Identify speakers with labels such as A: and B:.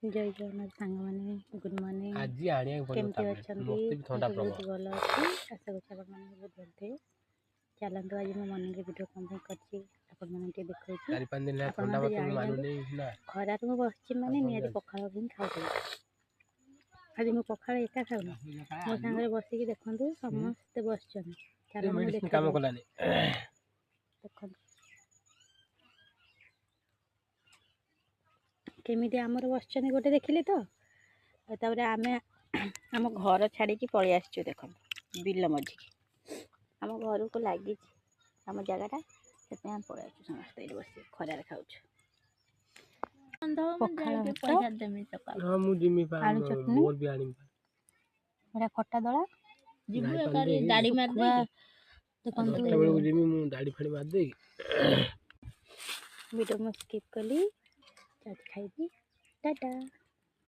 A: जय जगन्नाथ सांग मैंने गुड मॉर्निंग
B: आज आनिया
A: केमती अछंती बहुत भल अच्छी आशा करछि आपण माने बहुत भल थे चलंतु आज मो मॉर्निंग वीडियो कम करछि आपण माने के देखौछि
B: 4-5 दिन
A: आपण
B: ठंडा
A: माने
B: मत मानु
A: जानि
B: नहीं ना
A: खरा रे मो बसछि माने नियादी पखाळ भी खाउछि आज मो पखाळ एका खाउनी मो संगे बसि कि देखंतु समस्त बसछन चलन मो देख
B: काम कलानी
A: देखंतु केमिति आमर बसछन गोटे देखिले तो तापर आमे आम घर छाड़ी पलि आसचु देख बिल मझी आम घर को लगी आम जगटा से पलि आसु समस्त ये बस खरार खाऊ आलू चटनी खट्टा दला दाढ़ी मार वीडियो में स्किप कली खाइबी टाटा।